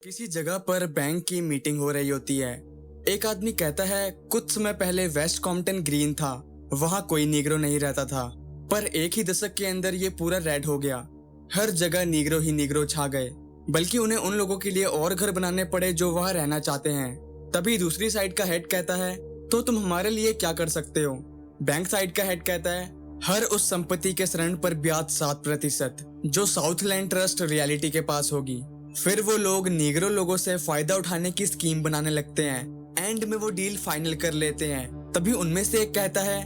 किसी जगह पर बैंक की मीटिंग हो रही होती है। एक आदमी कहता है कुछ समय पहले वेस्ट कॉम्पटन ग्रीन था, वहां कोई नीग्रो नहीं रहता था, पर एक ही दशक के अंदर ये पूरा रेड हो गया। हर जगह नीग्रो ही नीग्रो छा गए, बल्कि उन्हें उन लोगों के लिए और घर बनाने पड़े जो वहां रहना चाहते हैं। तभी दूसरी साइड का हेड कहता है तो तुम हमारे लिए क्या कर सकते हो। बैंक साइड का हेड कहता है हर उस संपत्ति के ऋण पर ब्याज 7% जो साउथलैंड ट्रस्ट रियलिटी के पास होगी। फिर वो लोग नीग्रो लोगों से फायदा उठाने की स्कीम बनाने लगते हैं। एंड में वो डील फाइनल कर लेते हैं। तभी उनमें से एक कहता है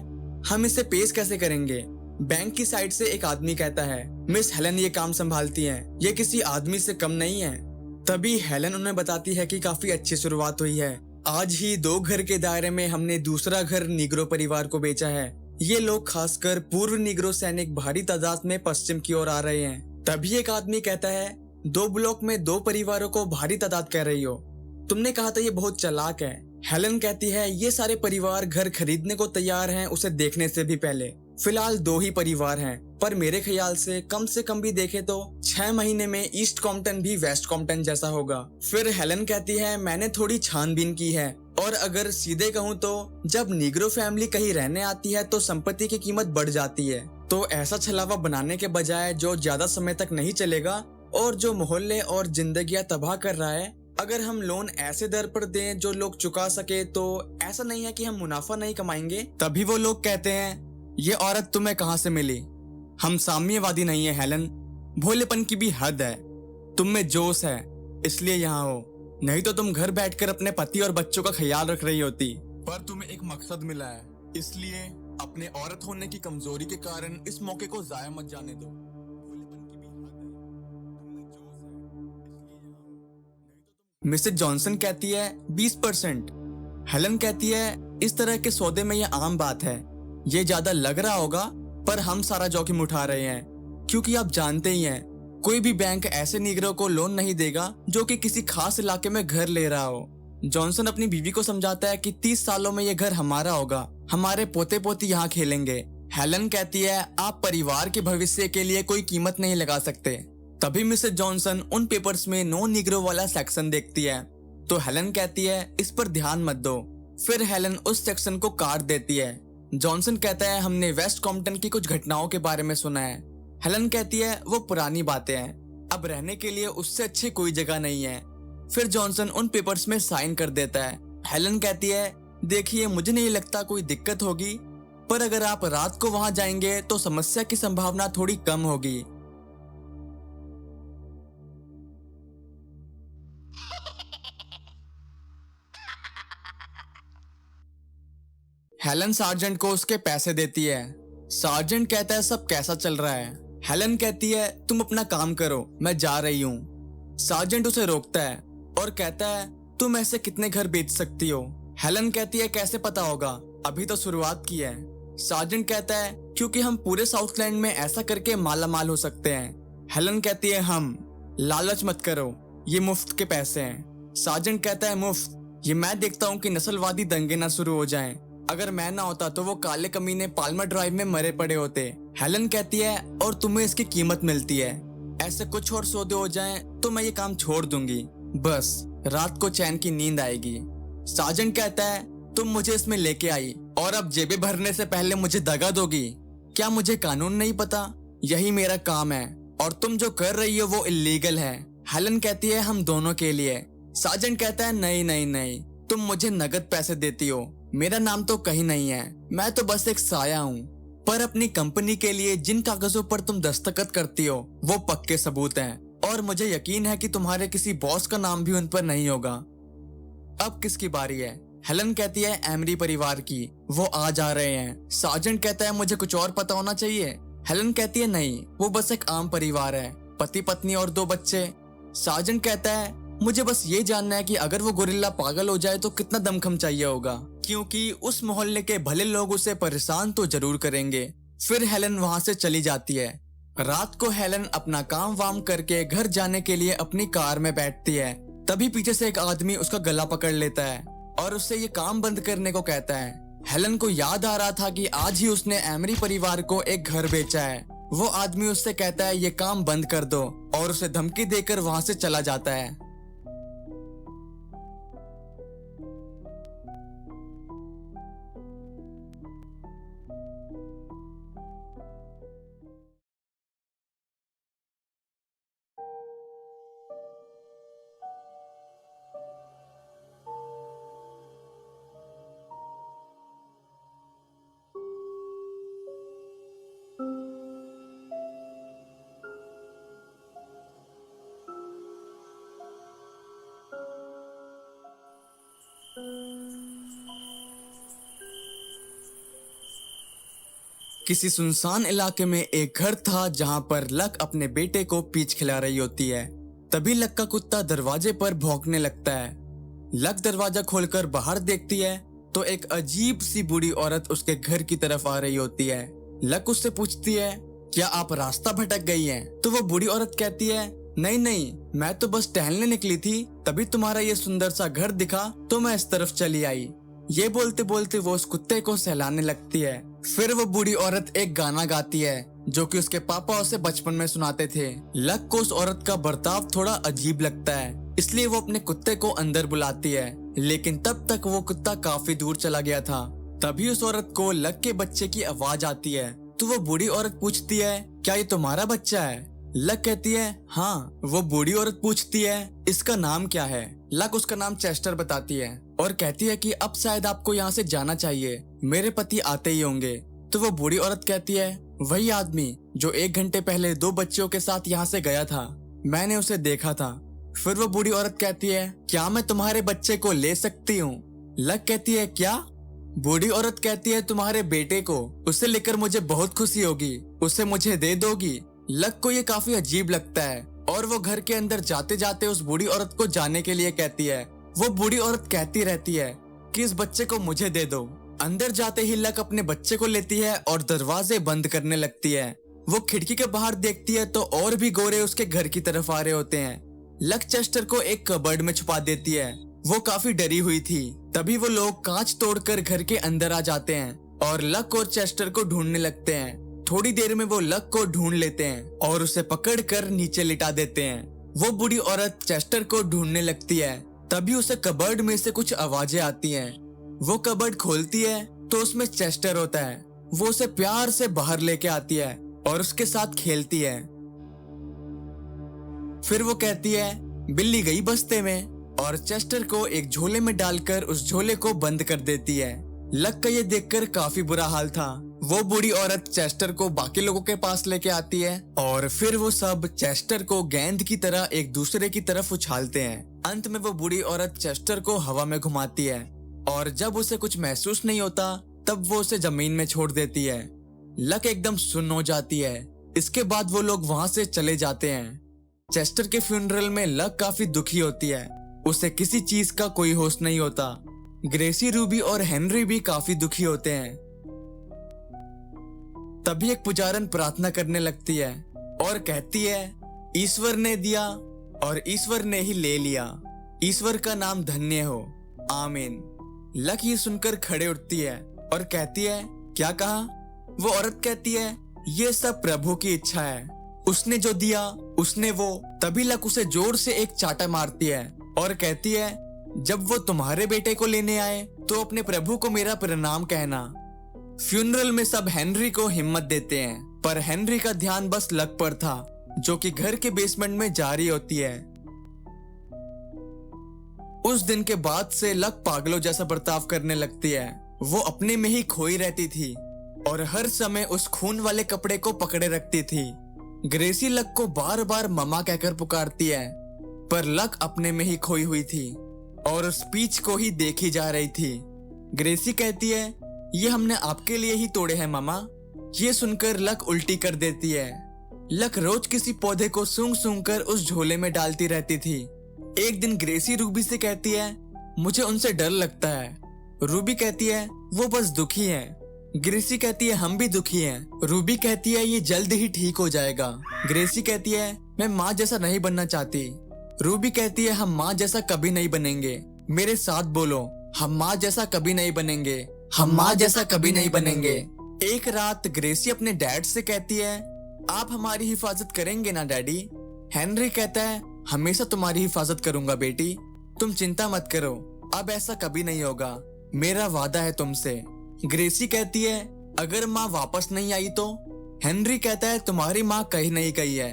हम इसे पेश कैसे करेंगे। बैंक की साइड से एक आदमी कहता है मिस हेलन ये काम संभालती हैं, ये किसी आदमी से कम नहीं है। तभी हेलन उन्हें बताती है कि काफी अच्छी शुरुआत हुई है। आज ही 2 घर के दायरे में हमने दूसरा घर नीग्रो परिवार को बेचा है। ये लोग खासकर पूर्व नीग्रो सैनिक भारी तादाद में पश्चिम की ओर आ रहे हैं। तभी एक आदमी कहता है 2 ब्लॉक में 2 परिवारों को भारी तादाद कह रही हो, तुमने कहा था ये बहुत चालाक है। हेलन कहती है ये सारे परिवार घर खरीदने को तैयार हैं उसे देखने से भी पहले। फिलहाल 2 ही परिवार हैं, पर मेरे ख्याल से कम भी देखे तो 6 महीने में ईस्ट कॉम्पटन भी वेस्ट कॉम्पटन जैसा होगा। फिर हेलन कहती है मैंने थोड़ी छानबीन की है और अगर सीधे कहूँ तो जब नीग्रो फैमिली कहीं रहने आती है तो संपत्ति की कीमत बढ़ जाती है। तो ऐसा छलावा बनाने के बजाय जो ज्यादा समय तक नहीं चलेगा और जो मोहल्ले और जिंदगियां तबाह कर रहा है, अगर हम लोन ऐसे दर पर दें जो लोग चुका सके तो ऐसा नहीं है कि हम मुनाफा नहीं कमाएंगे। तभी वो लोग कहते हैं ये औरत तुम्हें कहां से मिली, हम साम्यवादी नहीं है हेलन, भोलेपन की भी हद है, तुम में जोश है इसलिए यहाँ हो, नहीं तो तुम घर बैठकर अपने पति और बच्चों का ख्याल रख रही होती। पर तुम्हें एक मकसद मिला है, इसलिए अपने औरत होने की कमजोरी के कारण इस मौके को जाया मत जाने दो। मिसेस जॉनसन कहती है 20%। हेलन कहती है इस तरह के सौदे में यह आम बात है, ये ज्यादा लग रहा होगा पर हम सारा जोखिम उठा रहे हैं क्योंकि आप जानते ही हैं कोई भी बैंक ऐसे नीग्रो को लोन नहीं देगा जो कि किसी खास इलाके में घर ले रहा हो। जॉनसन अपनी बीवी को समझाता है कि 30 सालों में ये घर हमारा होगा, हमारे पोते पोती यहाँ खेलेंगे। हेलन कहती है आप परिवार के भविष्य के लिए कोई कीमत नहीं लगा सकते। तभी मिसेस जॉनसन उन पेपर्स में नो नीग्रो वाला सेक्शन देखती है तो हेलन कहती है इस पर ध्यान मत दो। फिर हेलन उस सेक्शन को काट देती है। जॉनसन कहता है हमने वेस्ट कॉम्पटन की कुछ घटनाओं के बारे में सुना है। हेलन कहती है वो पुरानी बातें हैं, अब रहने के लिए उससे अच्छी कोई जगह नहीं है। फिर जॉनसन उन पेपर्स में साइन कर देता है। हेलन कहती है देखिए मुझे नहीं लगता कोई दिक्कत होगी, पर अगर आप रात को वहां जाएंगे तो समस्या की संभावना थोड़ी कम होगी। हेलन सार्जेंट को उसके पैसे देती है। सार्जेंट कहता है सब कैसा चल रहा है। हेलन कहती है तुम अपना काम करो, मैं जा रही हूँ। सार्जेंट उसे रोकता है और कहता है तुम ऐसे कितने घर बेच सकती हो। हेलन कहती है कैसे पता होगा, अभी तो शुरुआत की है। सार्जेंट कहता है क्योंकि हम पूरे साउथलैंड में ऐसा करके माला माल हो सकते हैं। हेलन कहती है हम लालच मत करो, ये मुफ्त के पैसे हैं। सार्जेंट कहता है मुफ्त, ये मैं देखता हूँ कि नस्लवादी दंगे ना शुरू हो जाएं। अगर मैं ना होता तो वो काले कमीने पाल्मर ड्राइव में मरे पड़े होते। हेलन कहती है और तुम्हें इसकी कीमत मिलती है, ऐसे कुछ और सौदे हो जाएं तो मैं ये काम छोड़ दूंगी, बस रात को चैन की नींद आएगी। सार्जेंट कहता है तुम मुझे इसमें लेके आई और अब जेबें भरने से पहले मुझे दगा दोगी, क्या मुझे कानून नहीं पता, यही मेरा काम है और तुम जो कर रही हो वो इल्लीगल है। हेलन कहती है हम दोनों के लिए। सार्जेंट कहता है नहीं नहीं नहीं, तुम मुझे नगद पैसे देती हो, मेरा नाम तो कहीं नहीं है, मैं तो बस एक साया हूँ, पर अपनी कंपनी के लिए जिन कागजों पर तुम दस्तखत करती हो वो पक्के सबूत हैं और मुझे यकीन है कि तुम्हारे किसी बॉस का नाम भी उन पर नहीं होगा। अब किसकी बारी है। हेलन कहती है एमरी परिवार की, वो आ जा रहे हैं। सार्जेंट कहता है मुझे कुछ और पता होना चाहिए। हेलन कहती है नहीं, वो बस एक आम परिवार है, पति पत्नी और 2 बच्चे। सार्जेंट कहता है मुझे बस ये जानना है कि अगर वो गोरिल्ला पागल हो जाए तो कितना दमखम चाहिए होगा, क्योंकि उस मोहल्ले के भले लोग उसे परेशान तो जरूर करेंगे। फिर हेलन वहां से चली जाती है। रात को हेलन अपना काम वाम करके घर जाने के लिए अपनी कार में बैठती है। तभी पीछे से एक आदमी उसका गला पकड़ लेता है और उससे ये काम बंद करने को कहता है। हेलन को याद आ रहा था कि आज ही उसने एमरी परिवार को एक घर बेचा है। वो आदमी उससे कहता है ये काम बंद कर दो और उसे धमकी देकर वहां से चला जाता है। किसी सुनसान इलाके में एक घर था जहां पर लक अपने बेटे को पीच खिला रही होती है। तभी लक का कुत्ता दरवाजे पर भौंकने लगता है। लक दरवाजा खोलकर बाहर देखती है तो एक अजीब सी बूढ़ी औरत उसके घर की तरफ आ रही होती है। लक उससे पूछती है, क्या आप रास्ता भटक गई हैं? तो वो बूढ़ी औरत कहती है, नहीं नहीं, मैं तो बस टहलने निकली थी, तभी तुम्हारा ये सुंदर सा घर दिखा तो मैं इस तरफ चली आई। ये बोलते बोलते वो उस कुत्ते को सहलाने लगती है। फिर वो बूढ़ी औरत एक गाना गाती है जो कि उसके पापा उसे बचपन में सुनाते थे। लक को उस औरत का बर्ताव थोड़ा अजीब लगता है, इसलिए वो अपने कुत्ते को अंदर बुलाती है, लेकिन तब तक वो कुत्ता काफी दूर चला गया था। तभी उस औरत को लक के बच्चे की आवाज आती है। तो वो बूढ़ी औरत पूछती है, क्या ये तुम्हारा बच्चा है? लक कहती है, हाँ। वो बूढ़ी औरत पूछती है, इसका नाम क्या है? लक उसका नाम चेस्टर बताती है और कहती है कि अब शायद आपको यहाँ से जाना चाहिए, मेरे पति आते ही होंगे। तो वो बूढ़ी औरत कहती है, वही आदमी जो 1 घंटे पहले 2 बच्चियों के साथ यहाँ से गया था, मैंने उसे देखा था। फिर वो बूढ़ी औरत कहती है, क्या मैं तुम्हारे बच्चे को ले सकती हूँ? लक कहती है, क्या? बूढ़ी औरत कहती है, तुम्हारे बेटे को, उसे लेकर मुझे बहुत खुशी होगी, उसे मुझे दे दोगी? लक को ये काफी अजीब लगता है और वो घर के अंदर जाते जाते उस बूढ़ी औरत को जाने के लिए कहती है। वो बूढ़ी औरत कहती रहती है कि इस बच्चे को मुझे दे दो। अंदर जाते ही लक अपने बच्चे को लेती है और दरवाजे बंद करने लगती है। वो खिड़की के बाहर देखती है तो और भी गोरे उसके घर की तरफ आ रहे होते हैं। लक चेस्टर को एक कबर्ड में छुपा देती है। वो काफी डरी हुई थी। तभी वो लोग कांच तोड़कर घर के अंदर आ जाते हैं और लक और चेस्टर को ढूंढने लगते हैं। थोड़ी देर में वो लक को ढूंढ लेते हैं और उसे पकड़कर नीचे लिटा देते हैं। वो बूढ़ी औरत चेस्टर को ढूंढने लगती है। तभी उसे कबर्ड में से कुछ आवाजें आती हैं। वो कबर्ड खोलती है तो उसमें चेस्टर होता है। वो उसे प्यार से बाहर लेके आती है और उसके साथ खेलती है। फिर वो कहती है, बिल्ली गई बस्ते में, और चेस्टर को एक झोले में डालकर उस झोले को बंद कर देती है। लक का ये देखकर काफी बुरा हाल था। वो बूढ़ी औरत चेस्टर को बाकी लोगों के पास लेके आती है और फिर वो सब चेस्टर को गेंद की तरह एक दूसरे की तरफ उछालते हैं। अंत में वो बूढ़ी औरत चेस्टर को हवा में घुमाती है और जब उसे कुछ महसूस नहीं होता तब वो उसे जमीन में छोड़ देती है। लक एकदम सुन्न हो जाती है। इसके बाद वो लोग वहां से चले जाते हैं। चेस्टर के फ्यूनरल में लक काफी दुखी होती है। उसे किसी चीज का कोई होश नहीं होता। ग्रेसी, रूबी और हेनरी भी काफी दुखी होते हैं। तभी एक पुजारन प्रार्थना करने लगती है और कहती है, ईश्वर ने दिया और ईश्वर ने ही ले लिया, ईश्वर का नाम धन्य हो, आमीन। लक ये सुनकर खड़े उठती है और कहती है, क्या कहा? वो औरत कहती है, ये सब प्रभु की इच्छा है, उसने जो दिया उसने वो। तभी लक उसे जोर से एक चाटा मारती है और कहती है, जब वो तुम्हारे बेटे को लेने आए तो अपने प्रभु को मेरा प्रणाम कहना। फ्यूनरल में सब हेनरी को हिम्मत देते हैं, पर हेनरी का ध्यान बस लक पर था जो कि घर के बेसमेंट में जा रही होती है। उस दिन के बाद से लक पागलों जैसा बर्ताव करने लगती है। वो अपने में ही खोई रहती थी और हर समय उस खून वाले कपड़े को पकड़े रखती थी। ग्रेसी लक को बार बार ममा कहकर पुकारती है, पर लक अपने में ही खोई हुई थी और उस पीच को ही देखी जा रही थी। ग्रेसी कहती है, ये हमने आपके लिए ही तोड़े हैं मामा। ये सुनकर लक उल्टी कर देती है। लक रोज किसी पौधे को सूंघ सूंघ कर उस झोले में डालती रहती थी। एक दिन ग्रेसी रूबी से कहती है, मुझे उनसे डर लगता है। रूबी कहती है, वो बस दुखी हैं। ग्रेसी कहती है, हम भी दुखी हैं। रूबी कहती है, ये जल्द ही ठीक हो जाएगा। ग्रेसी कहती है, मैं माँ जैसा नहीं बनना चाहती। रूबी कहती है, हम माँ जैसा कभी नहीं बनेंगे। मेरे साथ बोलो, हम माँ जैसा कभी नहीं बनेंगे, हम माँ जैसा कभी नहीं बनेंगे। एक रात ग्रेसी अपने डैड से कहती है, आप हमारी हिफाजत करेंगे ना डैडी? हेनरी कहता है, हमेशा तुम्हारी हिफाजत करूंगा बेटी, तुम चिंता मत करो, अब ऐसा कभी नहीं होगा, मेरा वादा है तुमसे। ग्रेसी कहती है, अगर माँ वापस नहीं आई तो? हेनरी कहता है, तुम्हारी माँ कहीं नहीं गई है।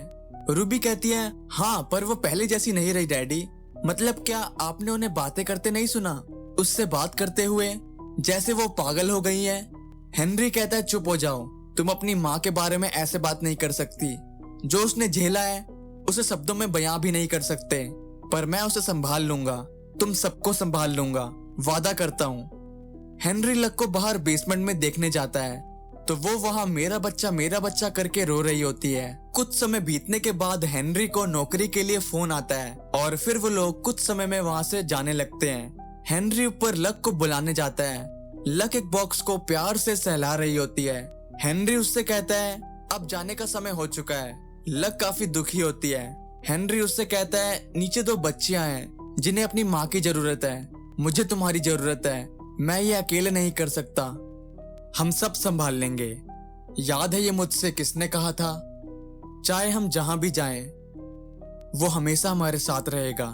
रूबी कहती है, हाँ, पर वो पहले जैसी नहीं रही डैडी। मतलब क्या आपने उन्हें बातें करते नहीं सुना, उससे बात करते हुए, जैसे वो पागल हो गई है? हेनरी कहता है, चुप हो जाओ, तुम अपनी माँ के बारे में ऐसे बात नहीं कर सकती। जो उसने झेला है उसे शब्दों में बयां भी नहीं कर सकते, पर मैं उसे संभाल लूंगा, तुम सबको संभाल लूंगा, वादा करता हूँ। हेनरी लक को बाहर बेसमेंट में देखने जाता है तो वो वहाँ मेरा बच्चा करके रो रही होती है। कुछ समय बीतने के बाद हेनरी को नौकरी के लिए फोन आता है और फिर वो लोग कुछ समय में वहाँ से जाने लगते हैं। हेनरी ऊपर लक को बुलाने जाता है। लक एक बॉक्स को प्यार से सहला रही होती है। हेनरी उससे कहता है अब जाने का समय हो चुका है। लक काफी दुखी होती है। हेनरी उससे कहता है नीचे 2 बच्चियां हैं जिन्हें अपनी माँ की जरूरत है। मुझे तुम्हारी जरूरत है, मैं ये अकेले नहीं कर सकता, हम सब संभाल लेंगे। याद है ये मुझसे किसने कहा था, चाहे हम जहां भी जाएं वो हमेशा हमारे साथ रहेगा।